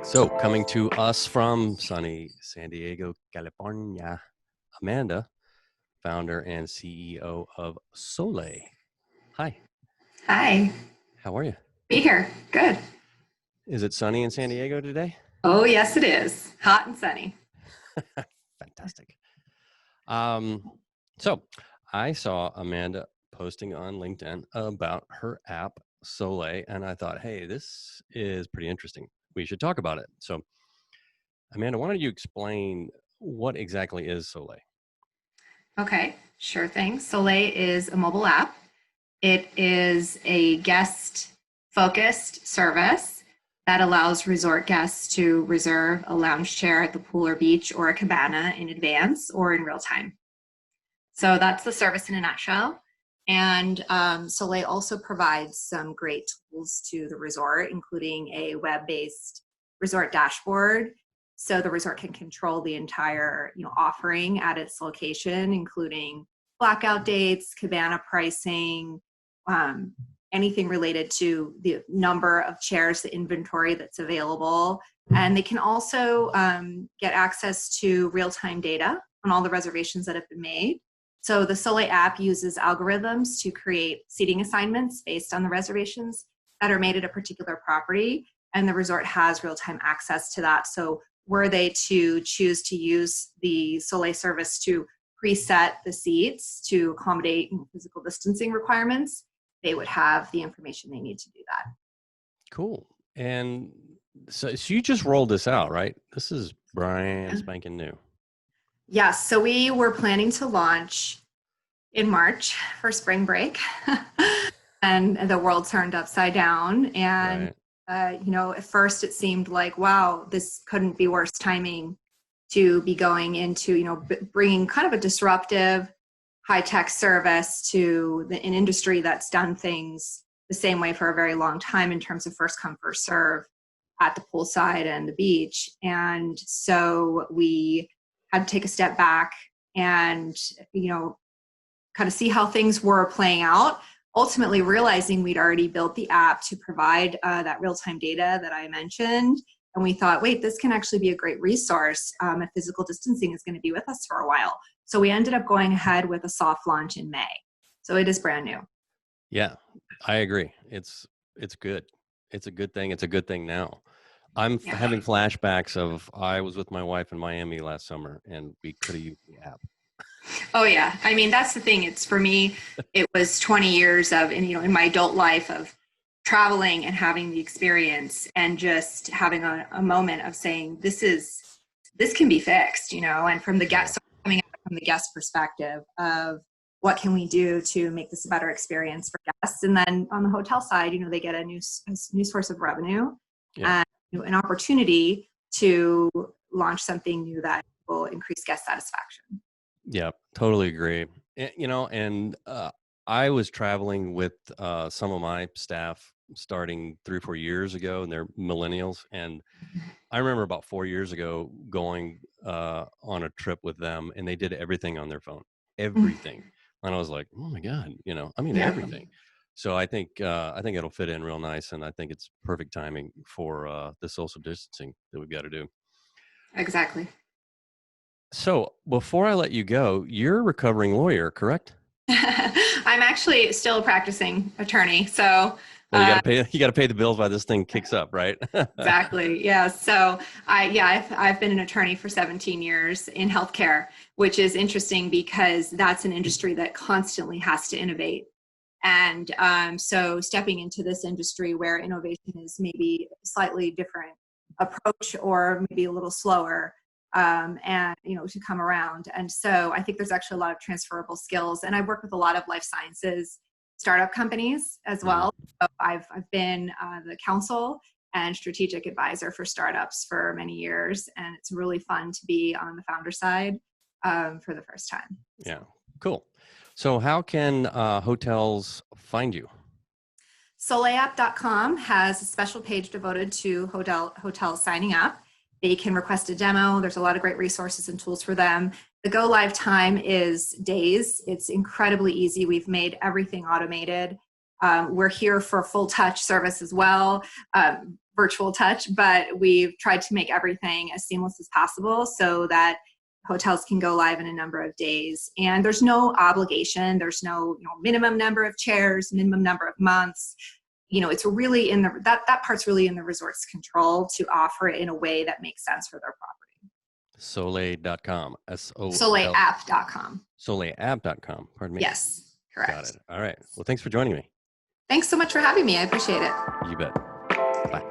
So, coming to us from sunny San Diego, California, Amanda, founder and CEO of Solay. Hi, Hi, how are you? be here. Good. Is it sunny in San Diego today? Oh, yes, it is. Hot and sunny. Fantastic. Um, so, I saw Amanda posting on LinkedIn about her app, Solay, and I thought, hey, this is pretty interesting. We should talk about it. So, Amanda, why don't you explain what exactly is Solay? Okay, sure thing. Solay is a mobile app. It is a guest focused service that allows resort guests to reserve a lounge chair at the pool or beach or a cabana in advance or in real time. So that's the service in a nutshell. And Soleil also provides some great tools to the resort, including a web-based resort dashboard. So the resort can control the entire, offering at its location, including blackout dates, cabana pricing, um, anything related to the number of chairs, the inventory that's available. And they can also get access to real-time data on all the reservations that have been made. So the Solay app uses algorithms to create seating assignments based on the reservations that are made at a particular property, and the resort has real-time access to that. So were they to choose to use the Solay service to preset the seats to accommodate physical distancing requirements, they would have the information they need to do that. Cool. And so you just rolled this out, right? This is brand spanking new. Yes, so we were planning to launch in March for spring break, and the world turned upside down. And Right. at first it seemed like, wow, this couldn't be worse timing to be going into, bringing kind of a disruptive, high-tech service to an industry that's done things the same way for a very long time in terms of first come, first serve at the poolside and the beach. And so we had to take a step back and, kind of see how things were playing out, ultimately realizing we'd already built the app to provide that real-time data that I mentioned. And we thought, wait, this can actually be a great resource if physical distancing is going to be with us for a while. So we ended up going ahead with a soft launch in May. So it is brand new. Yeah, I agree. It's good. It's a good thing. It's a good thing now. I'm Yeah. having flashbacks of I was with my wife in Miami last summer and we could have used the app. Oh yeah. I mean, that's the thing. It's for me, it was 20 years of, in my adult life of traveling and having the experience and just having a moment of saying, this can be fixed, and from the guest, coming out from the guest perspective of what can we do to make this a better experience for guests. And then on the hotel side, they get a new source of revenue Yeah. and an opportunity to launch something new that will increase guest satisfaction. Yeah, totally agree. And I was traveling with some of my staff starting 3 or 4 years ago, and they're millennials. And I remember about 4 years ago going on a trip with them, and they did everything on their phone, everything. And I was like, oh my God, Yeah, everything. So I think it'll fit in real nice, and I think it's perfect timing for the social distancing that we've got to do. exactly. So before I let you go, you're a recovering lawyer, correct? I'm actually still a practicing attorney. So, Well, you got to pay the bills while this thing kicks up, right? exactly. Yeah. So I've been an attorney for 17 years in healthcare, which is interesting because that's an industry that constantly has to innovate. And so stepping into this industry where innovation is maybe a slightly different approach or maybe a little slower, and to come around. And so I think there's actually a lot of transferable skills. And I work with a lot of life sciences startup companies as Mhm. well. So I've been the counsel and strategic advisor for startups for many years, and it's really fun to be on the founder side for the first time. Yeah, cool. So how can hotels find you? Solayapp.com has a special page devoted to hotels signing up. They can request a demo. There's a lot of great resources and tools for them. The go live time is days. It's incredibly easy. We've made everything automated. We're here for full touch service as well. virtual touch, but we've tried to make everything as seamless as possible so that hotels can go live in a number of days. And there's no obligation. There's no, minimum number of chairs, minimum number of months. It's really that part's really in the resort's control to offer it in a way that makes sense for their property. Solay.com. Solayapp.com. Solayapp.com. Pardon me. Yes, correct. Got it. All right. Well, thanks for joining me. Thanks so much for having me. I appreciate it. You bet. Bye.